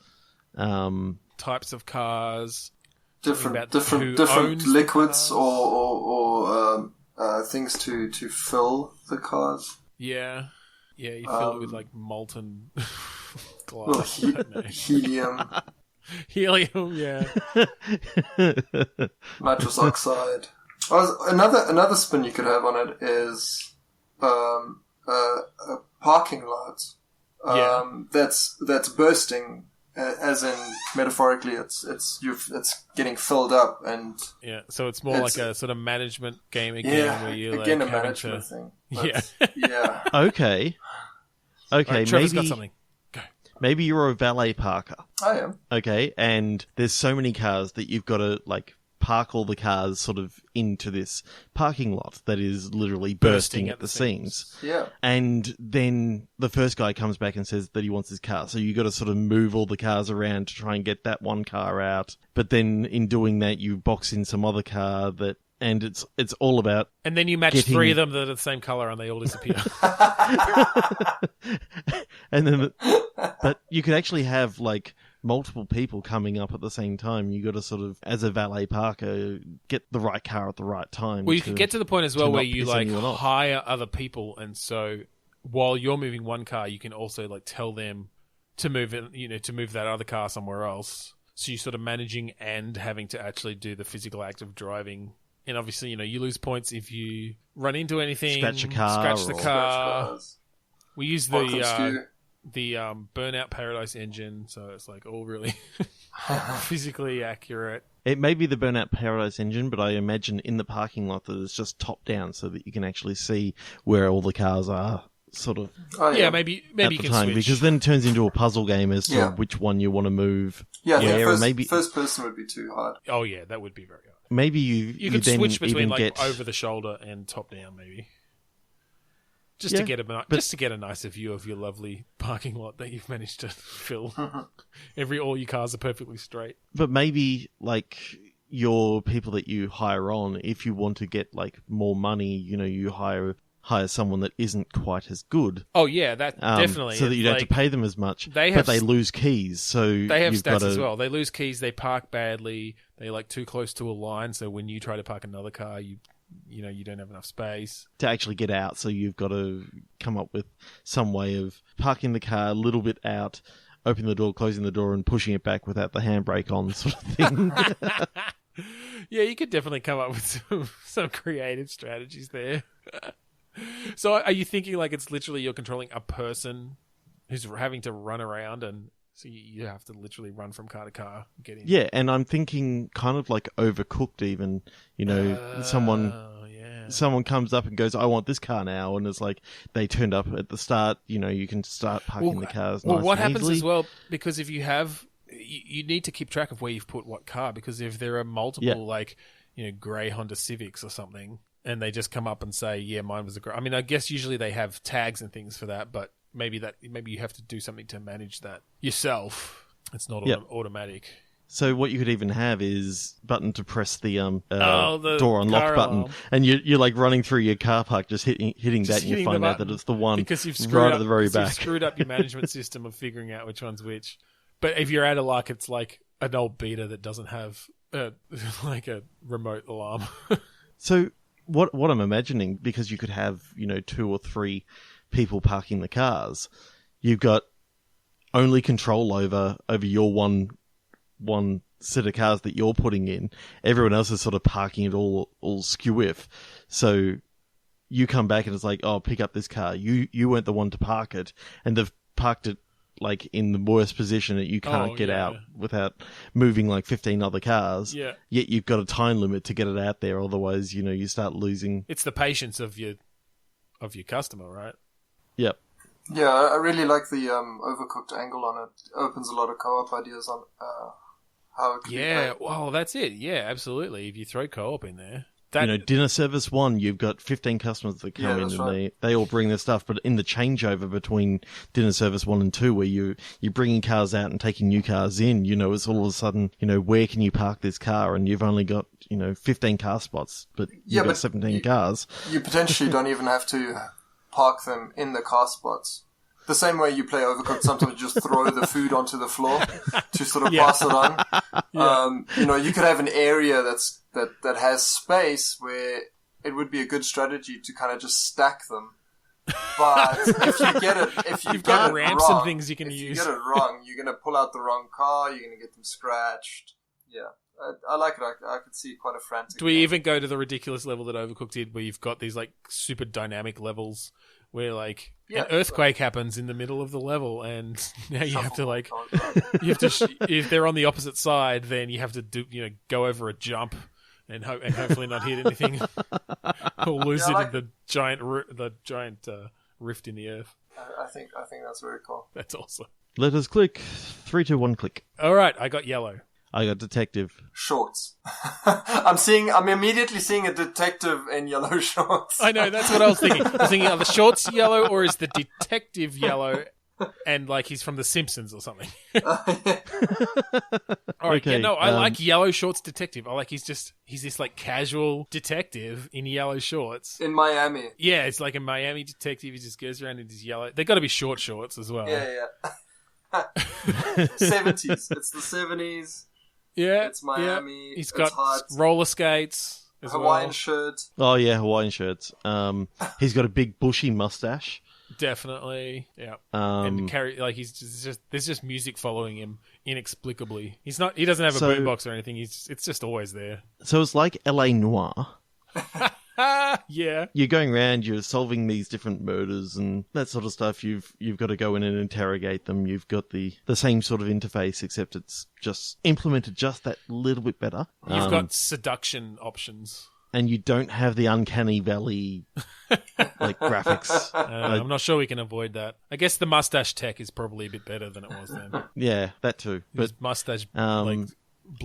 Types of cars. Different liquids or things to fill the cars. Yeah. Yeah, you fill it with like molten glass. Helium. Helium, yeah. Nitrous oxide. Another spin you could have on it is a parking lot. That's bursting, as in metaphorically, it's getting filled up, and so it's more like a sort of management game again, where you again a management thing. Yeah. Okay. Right, Trevor's got something. Go. Maybe you're a valet parker. I am. Okay, and there's so many cars that you've got to like park all the cars sort of into this parking lot that is literally bursting at the seams. Yeah. And then the first guy comes back and says that he wants his car. So you got to sort of move all the cars around to try and get that one car out. But then in doing that, you box in some other car and it's all about... And then you match 3 of them that are the same colour and they all disappear. And then... But you could actually have, like, multiple people coming up at the same time. You got to sort of, as a valet parker, get the right car at the right time. Well, you can get to the point as well where you, like, hire other people, and so while you're moving one car, you can also, like, tell them to move it, to move that other car somewhere else. So you're sort of managing and having to actually do the physical act of driving. And obviously, you lose points if you run into anything, scratch the car. We use the Burnout Paradise engine, so it's like all really physically accurate. It may be the Burnout Paradise engine, but I imagine in the parking lot that it's just top down, so that you can actually see where all the cars are. Sort of, maybe you can switch, because then it turns into a puzzle game as to which one you want to move. First person would be too hard. Oh yeah, that would be very hard. Maybe you could then switch between like get over the shoulder and top down, maybe. Just to get a nicer view of your lovely parking lot that you've managed to fill. All your cars are perfectly straight. But maybe like your people that you hire on, if you want to get like more money, you hire someone that isn't quite as good. Oh yeah, that definitely. So that you don't have to pay them as much. But they lose keys, so they have stats as well. They lose keys. They park badly. They're like too close to a line. So when you try to park another car, you don't have enough space to actually get out. So you've got to come up with some way of parking the car a little bit out, opening the door, closing the door, and pushing it back without the handbrake on, sort of thing. Yeah, you could definitely come up with some creative strategies there. So are you thinking like it's literally you're controlling a person who's having to run around and So you have to literally run from car to car, get in. Yeah, and I'm thinking kind of like Overcooked even. You know, someone comes up and goes, I want this car now, and it's like they turned up at the start, you know, you can start parking the cars nice what and happens easily. as well, because if you have... You need to keep track of where you've put what car, because if there are multiple, like, you know, grey Honda Civics or something, and they just come up and say, yeah, mine was a grey... I mean, I guess usually they have tags and things for that, but maybe you have to do something to manage that yourself. It's not automatic. So what you could even have is button to press the the door unlock button, alarm. and you're like running through your car park, just hitting that, and you find out that it's the one because you've screwed right up, at the very back. You've screwed up your management system of figuring out which one's which. But if you're out of luck, it's like an old Beta that doesn't have like a remote alarm. So what I'm imagining, because you could have, you know, 2 or 3 people parking the cars, you've got only control over your one set of cars that you're putting in. Everyone else is sort of parking it all skew-if. So you come back and it's like, oh, pick up this car. You weren't the one to park it, and they've parked it like in the worst position that you can't get out without moving like 15 other cars. Yeah. Yet you've got a time limit to get it out there. Otherwise, you know, you start losing. It's the patience of your customer, right? Yep. Yeah, I really like the Overcooked angle on it. It opens a lot of co-op ideas on how it can be played. Well, that's it. Yeah, absolutely. If you throw co-op in there. You know, dinner service 1, you've got 15 customers that come in, and they all bring their stuff. But in the changeover between dinner service 1 and 2, where you're bringing cars out and taking new cars in, you know, it's all of a sudden, you know, where can you park this car? And you've only got, you know, 15 car spots, but you've got 17 cars. You potentially don't even have to park them in the car spots. The same way you play Overcooked, sometimes you just throw the food onto the floor to sort of pass it on. You know, you could have an area that has space where it would be a good strategy to kind of just stack them. But if you get it, You've got ramps wrong, and things you can use. If you get it wrong, you're going to pull out the wrong car, you're going to get them scratched. Yeah. I like it. I could see quite a frantic. Do we even go to the ridiculous level that Overcooked did, where you've got these like super dynamic levels where like an earthquake happens in the middle of the level, and now you have to like if they're on the opposite side, then you have to go over a jump and hopefully not hit anything or lose it in the giant rift in the earth. I think that's very cool. That's awesome. Let us click. 3, 2, 1, click. All right, I got yellow. I got detective. Shorts. I'm immediately seeing a detective in yellow shorts. I know, that's what I was thinking. I was thinking, are the shorts yellow or is the detective yellow and like he's from The Simpsons or something? All right, Okay, I like yellow shorts detective. I like he's this like casual detective in yellow shorts. In Miami. Yeah, it's like a Miami detective. He just goes around in his yellow. They got to be short shorts as well. Yeah. 70s. It's the 70s. Yeah, it's Miami. Yeah. He's got hot. roller skates, Hawaiian shirt. Oh yeah, Hawaiian shirts. He's got a big bushy mustache. Definitely, yeah. And he's just there's just music following him inexplicably. He doesn't have a boombox or anything. It's just always there. So it's like LA Noir. Yeah. You're going around, you're solving these different murders and that sort of stuff. You've got to go in and interrogate them. You've got the same sort of interface, except it's just implemented just that little bit better. You've got seduction options. And you don't have the uncanny valley like graphics. I'm not sure we can avoid that. I guess the mustache tech is probably a bit better than it was then. Yeah, that too. But his mustache blows. I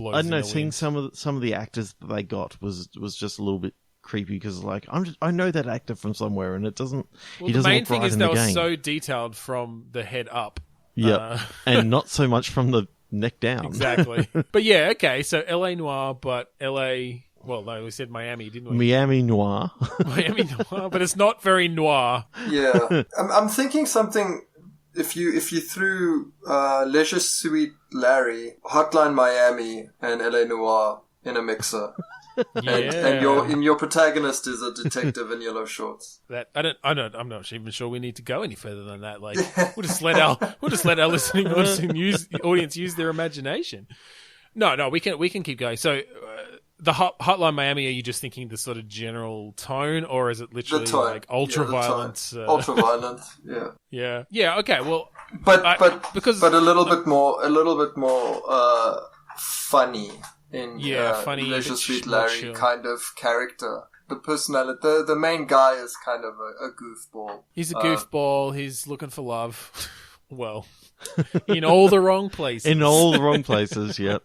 don't know. in the Seeing wind. some of the actors that they got was just a little bit creepy because like I know that actor from somewhere and it doesn't. Well, he the doesn't main look thing right is in they the were game. so detailed from the head up. Yep, and not so much from the neck down. Exactly. But yeah, okay. So LA Noir, but LA. Well, no, we said Miami, didn't we? Miami Noir. Miami Noir, but it's not very noir. Yeah, I'm thinking something. If you threw Leisure Suite Larry, Hotline Miami, and LA Noir in a mixer, and your protagonist is a detective in yellow shorts. I'm not even sure we need to go any further than that. Like, we'll just let our listening audience use their imagination. No, we can keep going. So. The Hotline Miami, are you just thinking the sort of general tone, or is it literally like ultra-violent? Ultra-violent, yeah. Yeah, okay, well, but a little look, bit more funny in funny Leisure Suit more Larry chill. kind of character. The personality, the main guy is kind of a goofball. He's a goofball. He's looking for love. Well, in all the wrong places. In all the wrong places, yep.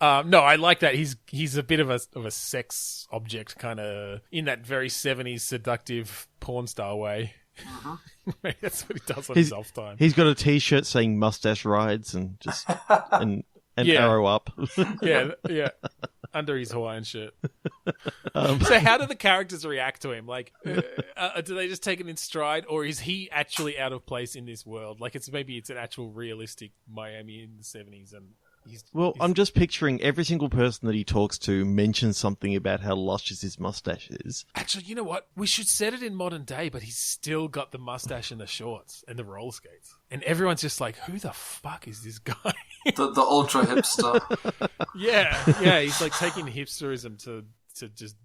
No, I like that. He's a bit of a sex object, kind of in that very 70s seductive porn star way. Mm-hmm. That's what he does on his off time. He's got a T-shirt saying "Mustache Rides" and just an arrow up. yeah, under his Hawaiian shirt. So, how do the characters react to him? Like, do they just take it in stride, or is he actually out of place in this world? Like, maybe it's an actual realistic Miami in the 70s, and I'm just picturing every single person that he talks to mentions something about how luscious his mustache is. Actually, you know what? We should set it in modern day, but he's still got the mustache and the shorts and the roller skates. And everyone's just like, who the fuck is this guy? the ultra hipster. Yeah, he's like taking hipsterism to just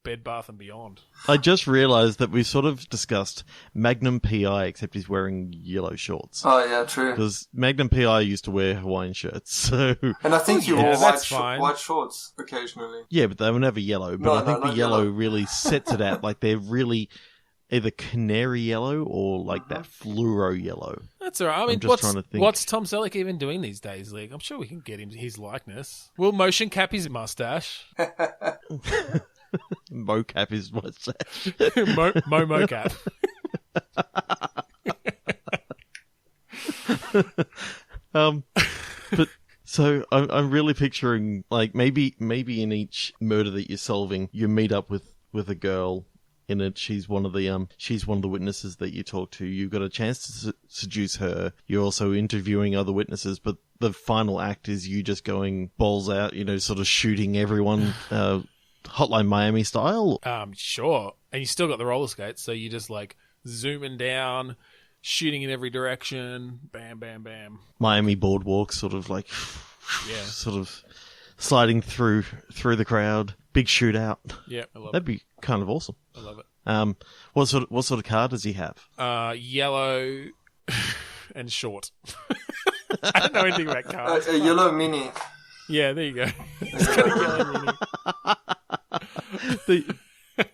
Bed Bath and Beyond. I just realised that we sort of discussed Magnum PI, except he's wearing yellow shorts. Oh yeah, true. Because Magnum PI used to wear Hawaiian shirts, so... And I think you wore that's white shorts occasionally. Yeah, but they were never yellow. But I think the yellow really sets it out. Like, they're really either canary yellow or like that fluoro yellow. That's all right. I mean, what's Tom Selleck even doing these days? Like, I'm sure we can get him his likeness. We'll motion cap his mustache. Mocap his mustache. Mocap. But so I'm really picturing, like, maybe in each murder that you're solving, you meet up with a girl in it. She's one of the witnesses that you talk to. You've got a chance to seduce her. You're also interviewing other witnesses, but the final act is you just going balls out, sort of shooting everyone, Hotline Miami style. Sure. And you still got the roller skates, so you just like zooming down, shooting in every direction, bam, bam, bam. Miami boardwalk, sort of like, sort of sliding through the crowd. Big shootout. Yeah, I love That'd be kind of awesome. I love it. What sort of car does he have? Yellow and short. I don't know anything about cars. A yellow Mini. Yeah, there you go. He's got a yellow Mini.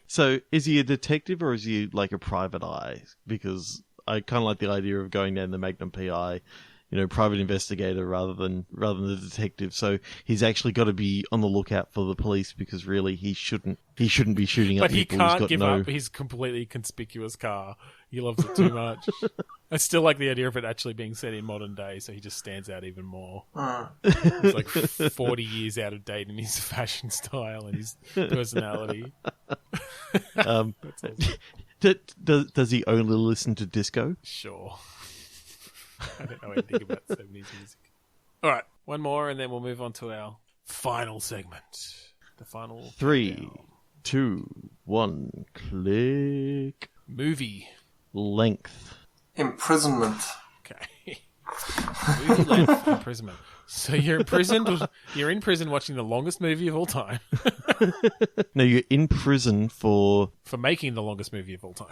So, is he a detective or is he like a private eye? Because I kind of like the idea of going down the Magnum PI, private investigator rather than the detective. So he's actually got to be on the lookout for the police because really he shouldn't be shooting up people. But he can't give up his completely conspicuous car. He loves it too much. I still like the idea of it actually being set in modern day, so he just stands out even more. He's like 40 years out of date in his fashion style and his personality. That's awesome. Does he only listen to disco? Sure. I don't know anything about 70s music. All right, one more and then we'll move on to our final segment. The final 3, 2, 1, click. Movie. Length. Imprisonment. Okay. Movie length. Imprisonment. So you're imprisoned. You're in prison watching the longest movie of all time. No, you're in prison for making the longest movie of all time.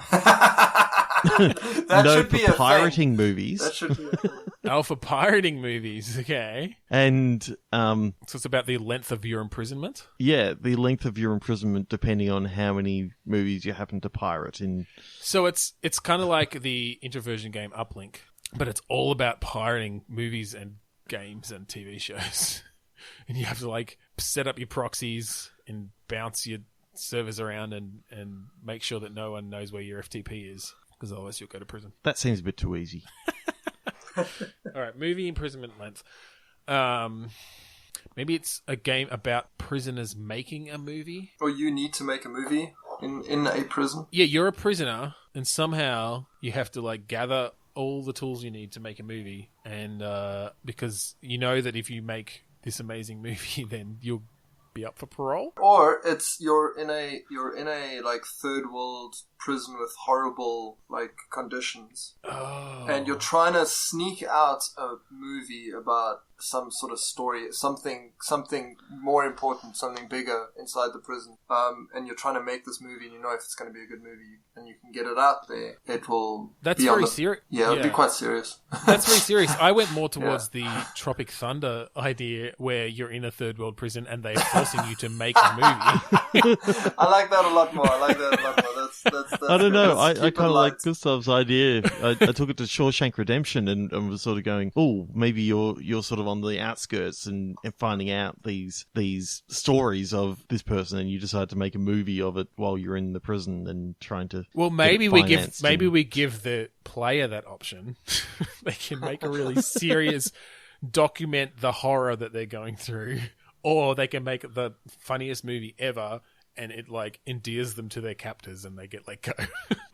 That should be a pirating movies. That should be a thing. Oh, for pirating movies. Okay. And so it's about the length of your imprisonment. Yeah, the length of your imprisonment depending on how many movies you happen to pirate in. So it's kind of like the introversion game Uplink, but it's all about pirating movies and games and TV shows. And you have to like set up your proxies and bounce your servers around and make sure that no one knows where your FTP is, because otherwise you'll go to prison. That seems a bit too easy. All right, movie imprisonment length. Maybe it's a game about prisoners making a movie. Or you need to make a movie in a prison. Yeah, you're a prisoner, and somehow you have to like gather all the tools you need to make a movie, and because you know that if you make this amazing movie, then you'll be up for parole. Or it's you're in a like third world prison with horrible like conditions, Oh. and you're trying to sneak out a movie about some sort of story, something more important, something bigger inside the prison, and you're trying to make this movie, and you know if it's going to be a good movie, and you can get it out there, it will. That's be very serious. Yeah, it'll be quite serious. That's very serious. I went more towards the Tropic Thunder idea, where you're in a third world prison and they're forcing you to make a movie. I like that a lot more. That's I don't know. I keep kind it of light. like Gustav's idea. I took it to Shawshank Redemption and was sort of going, oh, maybe you're sort of on the outskirts and finding out these stories of this person, and you decide to make a movie of it while you're in the prison and trying to. Well, maybe we give the player that option. They can make a really serious document the horror that they're going through, or they can make it the funniest movie ever, and it like endears them to their captors and they get let go.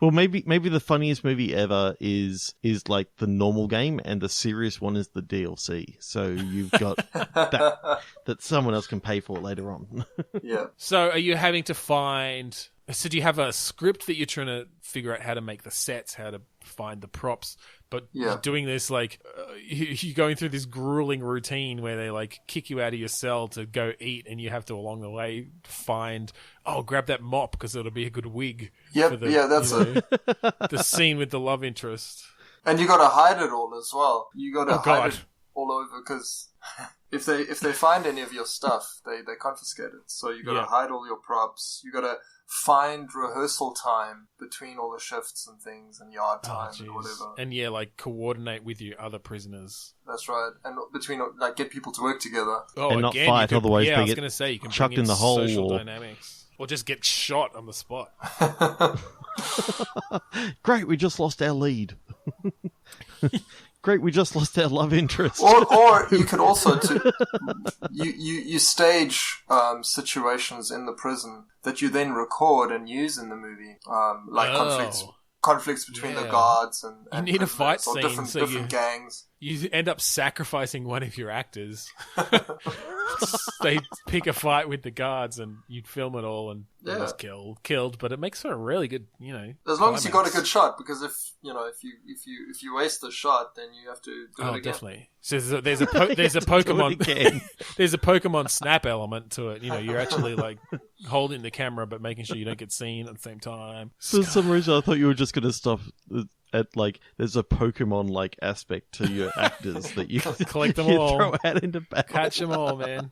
Well, maybe the funniest movie ever is like the normal game, and the serious one is the DLC. So you've got that someone else can pay for later on. Yeah. So are you having to find... So do you have a script that you're trying to figure out how to make the sets, how to find the props, but you're doing this like you're going through this grueling routine where they like kick you out of your cell to go eat, and you have to along the way find, grab that mop because it'll be a good wig. Yep, that's it. The scene with the love interest. And you got to hide it all as well. You got to hide God. it all over, because if they find any of your stuff, they confiscate it. So you got to hide all your props. You got to find rehearsal time between all the shifts and things, and yard time and whatever. And like coordinate with your other prisoners. That's right. And between, like, get people to work together. Oh, and not again, fight, otherwise I they was get going to say you can chucked bring in the hole social or- dynamics, or just get shot on the spot. Great, we just lost our lead. Great, we just lost our love interest. Or you could also you stage situations in the prison that you then record and use in the movie, like conflicts between the guards and you need a fight or scene, different gangs. You end up sacrificing one of your actors. They pick a fight with the guards, and you'd film it all, and it was killed. But it makes for a really good, as long as you got a good shot, because if you waste the shot, then you have to do it again. Definitely. So there's a Pokemon there's a Pokemon Snap element to it. You're actually like holding the camera, but making sure you don't get seen at the same time. For some reason, I thought you were just going to stop at like there's a Pokemon like aspect to your actors that you collect them you all, throw out into battle. catch them all, man.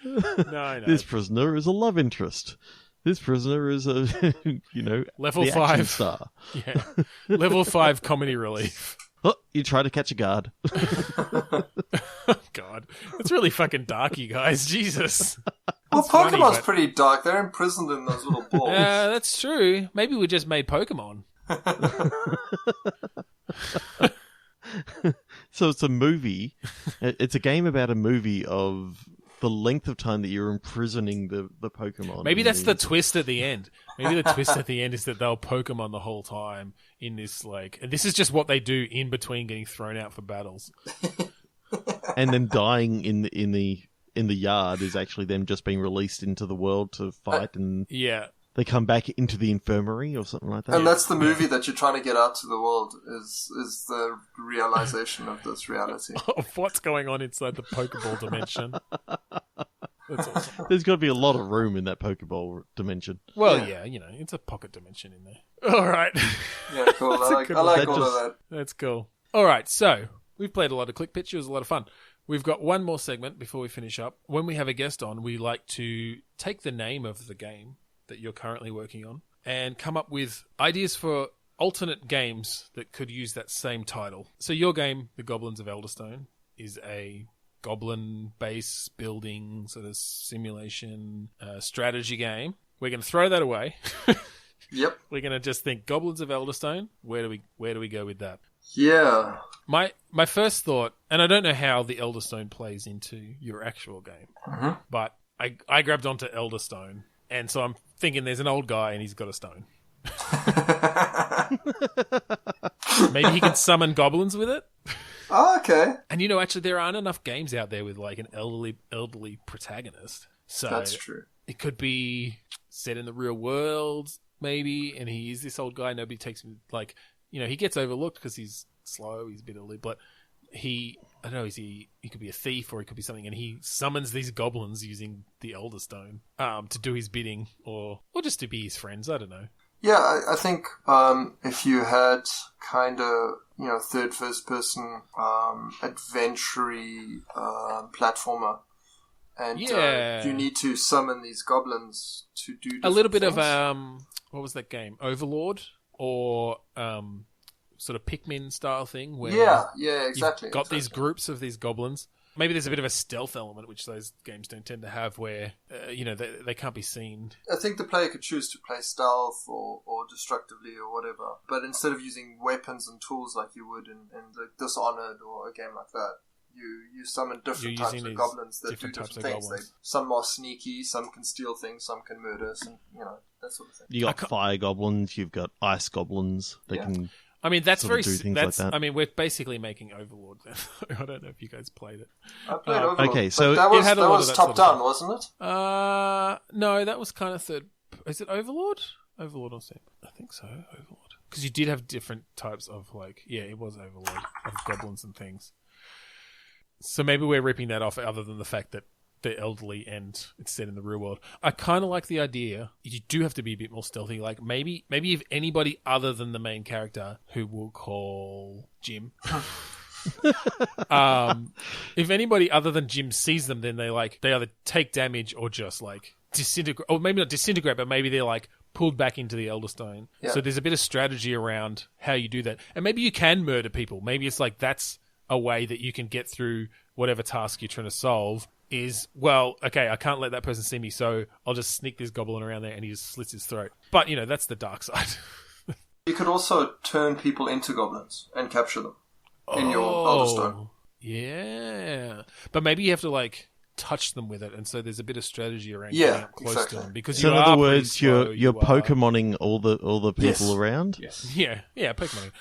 No. This prisoner is a love interest. This prisoner is a Level the 5 action star. Yeah, level 5 comedy relief. Oh, you try to catch a guard. God, it's really fucking dark, you guys. Jesus. Well, It's funny, Pokemon's but- pretty dark. They're imprisoned in those little balls. Yeah, that's true. Maybe we just made Pokemon. So it's a movie. It's a game about a movie of the length of time that you're imprisoning the Pokemon. Maybe that's the twist at the end. Maybe the twist at the end is that they'll Pokemon the whole time in this and this is just what they do in between getting thrown out for battles. And then dying in the yard is actually them just being released into the world to fight, and Yeah. they come back into the infirmary or something like that. And that's the movie that you're trying to get out to the world, is the realization of this reality. Of what's going on inside the Pokeball dimension. That's awesome. There's got to be a lot of room in that Pokeball dimension. Well, yeah, it's a pocket dimension in there. All right. Yeah, cool. I like all of that. That's cool. All right, so we've played a lot of Click Pitch. It was a lot of fun. We've got one more segment before we finish up. When we have a guest on, we like to take the name of the game that you're currently working on and come up with ideas for alternate games that could use that same title. So your game, The Goblins of Elderstone, is a goblin base building sort of simulation strategy game. We're going to throw that away. Yep. We're going to just think Goblins of Elderstone. Where do we go with that? Yeah. My first thought, and I don't know how the Elderstone plays into your actual game, but I grabbed onto Elderstone, and so I'm thinking there's an old guy and he's got a stone. Maybe he can summon goblins with it. Oh, okay. And actually there aren't enough games out there with like an elderly protagonist. So That's true. it could be set in the real world, maybe, and he is this old guy. Nobody takes him, like, he gets overlooked because he's slow, he's a bit elite, but I don't know, he could be a thief or he could be something, and he summons these goblins using the Elderstone to do his bidding or just to be his friends. I don't know. Yeah, I think if you had kind of, third first person adventure-y platformer, and you need to summon these goblins to do a little bit things. of what was that game? Overlord or sort of Pikmin style thing where exactly. You've got these groups of these goblins. Maybe there's a bit of a stealth element, which those games don't tend to have, where they can't be seen. I think the player could choose to play stealth or destructively or whatever, but instead of using weapons and tools like you would in like Dishonored or a game like that, you summon different types of goblins that do different things. Some are sneaky, some can steal things, some can murder, some that sort of thing. You got fire goblins, you've got ice goblins that can. I mean, that's very. Like that. I mean, we're basically making Overlord. Then. I don't know if you guys played it. I played Overlord. Okay, so that was top down, wasn't it? No, that was kind of third. Is it Overlord? Overlord or Sam? I think so. Overlord, because you did have different types of it was Overlord of goblins and things. So maybe we're ripping that off, other than the fact that they're elderly and it's set in the real world. I kind of like the idea. You do have to be a bit more stealthy. Like maybe if anybody other than the main character, who we'll call Jim, if anybody other than Jim sees them, then they either take damage or just disintegrate, or maybe not disintegrate, but maybe they're pulled back into the Elderstone. Yeah. So there's a bit of strategy around how you do that, and maybe you can murder people. Maybe it's that's a way that you can get through whatever task you're trying to solve. Is, okay, I can't let that person see me, so I'll just sneak this goblin around there and he just slits his throat. But, that's the dark side. You could also turn people into goblins and capture them in your Elderstone. Yeah. But maybe you have to, touch them with it, and so there's a bit of strategy around getting up close to them. Because so in other words, you're Pokemoning all the people around? Yes. Yeah, Pokemoning.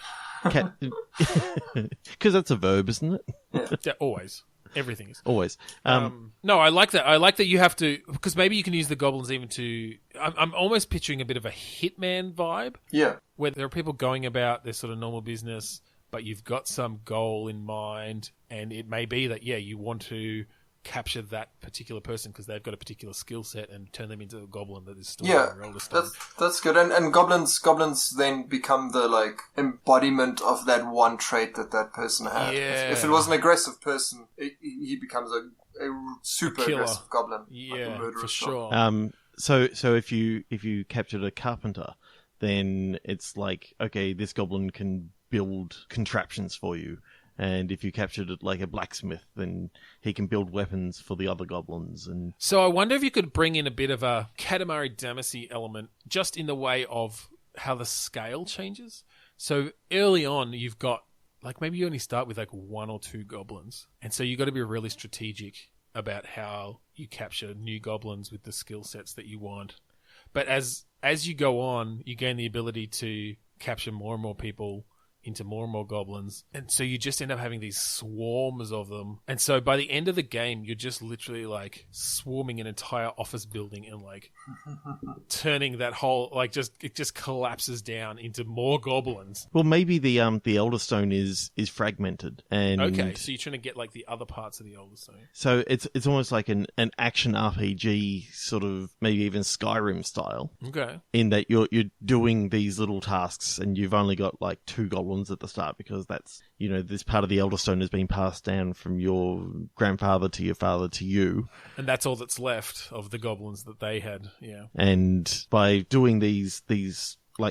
Because that's a verb, isn't it? Yeah, always. Everything is. Always. No, I like that. I like that you have to, because maybe you can use the goblins even to, I'm almost picturing a bit of a Hitman vibe. Yeah. Where there are people going about their sort of normal business, but you've got some goal in mind, and it may be that, you want to capture that particular person because they've got a particular skill set and turn them into a goblin that is still in your Elderstone. That's good. And goblins then become the embodiment of that one trait that person had. Yeah. If it was an aggressive person, he becomes a super aggressive goblin. Yeah, for sure. So if you captured a carpenter, then it's okay, this goblin can build contraptions for you. And if you captured it like a blacksmith, then he can build weapons for the other goblins. And so I wonder if you could bring in a bit of a Katamari Damacy element, just in the way of how the scale changes. So early on, you've got, maybe you only start with one or two goblins. And so you've got to be really strategic about how you capture new goblins with the skill sets that you want. But as you go on, you gain the ability to capture more and more people into more and more goblins, and so you just end up having these swarms of them, and so by the end of the game you're just literally swarming an entire office building and turning that whole it just collapses down into more goblins. Well, maybe the Elderstone is fragmented, and okay, so you're trying to get the other parts of the Elderstone. So it's almost like an action RPG sort of, maybe even Skyrim style. Okay, in that you're doing these little tasks and you've only got two goblins at the start, because that's, this part of the Elderstone has been passed down from your grandfather to your father to you. And that's all that's left of the goblins that they had, yeah. And by doing these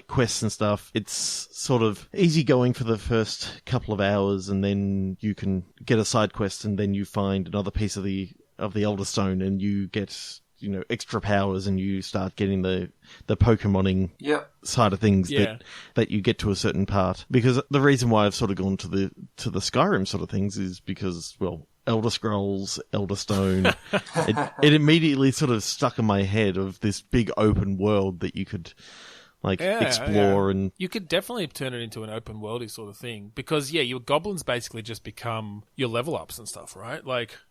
quests and stuff, it's sort of easy going for the first couple of hours, and then you can get a side quest, and then you find another piece of the Elderstone, and you get extra powers, and you start getting the Pokemoning side of things that you get to a certain part. Because the reason why I've sort of gone to the Skyrim sort of things is because, Elder Scrolls, Elderstone, it immediately sort of stuck in my head of this big open world that you could explore. And you could definitely turn it into an open worldy sort of thing, because your goblins basically just become your level ups and stuff, right?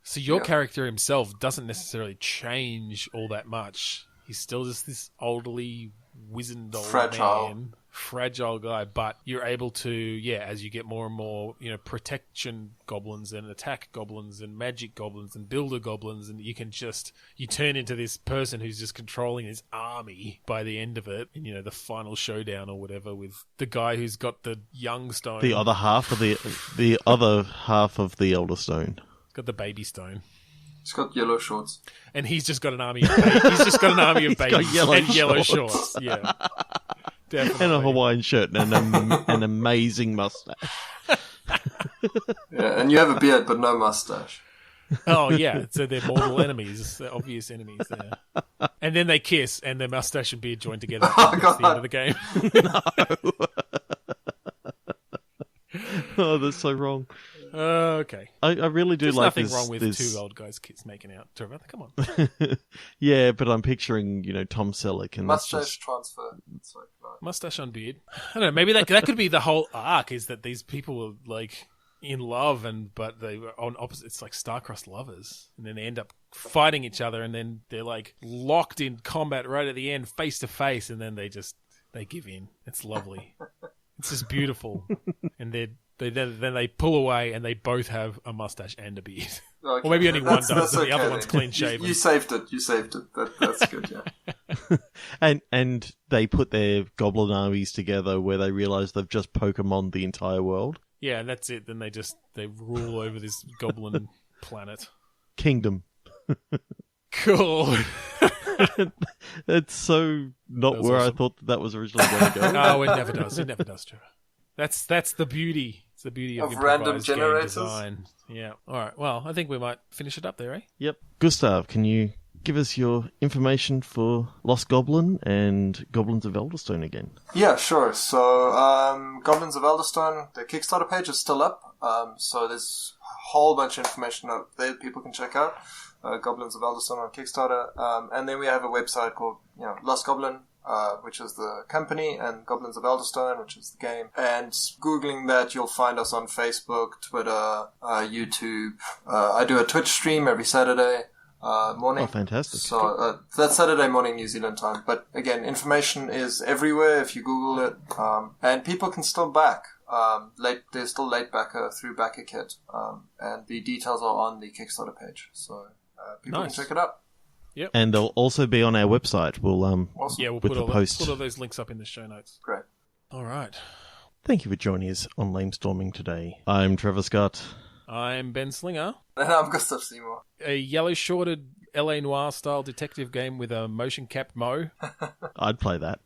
So your character himself doesn't necessarily change all that much. He's still just this elderly, wizened old fragile guy. But you're able to, as you get more and more, protection goblins and attack goblins and magic goblins and builder goblins, and you turn into this person who's just controlling his army by the end of it. And the final showdown or whatever with the guy who's got the young stone, the other half of the other half of the Elderstone. Got the baby stone. He's got yellow shorts. And he's just got an army of babies. He's just got an army of babies and yellow shorts. Yeah. Definitely. And a Hawaiian shirt and an amazing mustache. Yeah, and you have a beard but no mustache. Oh, yeah. So they're mortal enemies. They're obvious enemies there. And then they kiss and their mustache and beard join together at the end of the game. Oh, that's so wrong. Okay. I really do There's like nothing wrong with two old guys making out. Trevor, come on. Yeah, but I'm picturing, Tom Selleck and mustache transfer. Sorry, mustache on beard. I don't know. Maybe that could be the whole arc, is that these people were like in love, but they were on opposite. It's like star-crossed lovers, and then they end up fighting each other, and then they're like locked in combat right at the end, face to face, and then they give in. It's lovely. It's just beautiful, and then they pull away, and they both have a mustache and a beard. Okay. Or maybe only one does, and the other then. one's clean shaven. You saved it. That's good, yeah. and they put their goblin armies together where they realise they've just Pokemon'd the entire world. Yeah, and that's it. Then they rule over this goblin planet. Kingdom. Cool. It's so not where awesome. I thought that was originally going to go. No, it never does. It never does, Trevor. That's the beauty. It's the beauty of random improvised game generators. design. Yeah. All right. Well, I think we might finish it up there, eh? Yep. Gustav, can you give us your information for Lost Goblin and Goblins of Elderstone again? Yeah, sure. So, Goblins of Elderstone, the Kickstarter page is still up. So there's a whole bunch of information out there people can check out. Goblins of Elderstone on Kickstarter. And then we have a website called, Lost Goblin, which is the company, and Goblins of Elderstone, which is the game. And Googling that, you'll find us on Facebook, Twitter, YouTube. I do a Twitch stream every Saturday morning. Oh, fantastic. So that's Saturday morning New Zealand time. But again, information is everywhere if you Google it. And people can still back. There's still late backer through Backer Kit. And the details are on the Kickstarter page. So people can check it out. Yep. And they'll also be on our website. We'll Awesome. we'll with put all those links up in the show notes. Great. All right. Thank you for joining us on Lamestorming today. I'm Trevor Scott. I'm Ben Slinger. And I'm Gustav Seymore. A yellow-shorted LA Noir style detective game with a motion-capped Mo. I'd play that.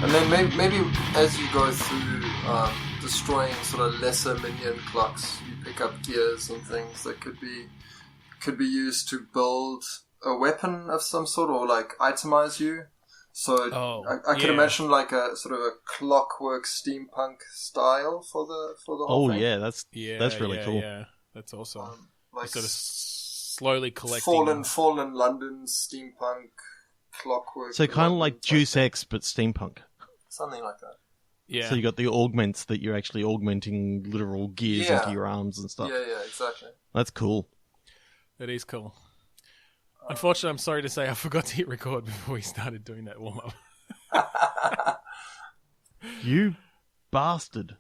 And then maybe as you go through destroying sort of lesser minion clocks, you pick up gears and things that could be used to build a weapon of some sort or like itemize you. So I could imagine like a sort of a clockwork steampunk style for the whole thing. That's really cool. Yeah, that's awesome. Like sort of slowly collecting fallen London steampunk clockwork. So kind of like Deus Ex, but steampunk. Something like that. Yeah. So you got the augments that you're actually augmenting literal gears into your arms and stuff. Yeah, exactly. That's cool. That is cool. Unfortunately, I'm sorry to say I forgot to hit record before we started doing that warm-up. You bastard.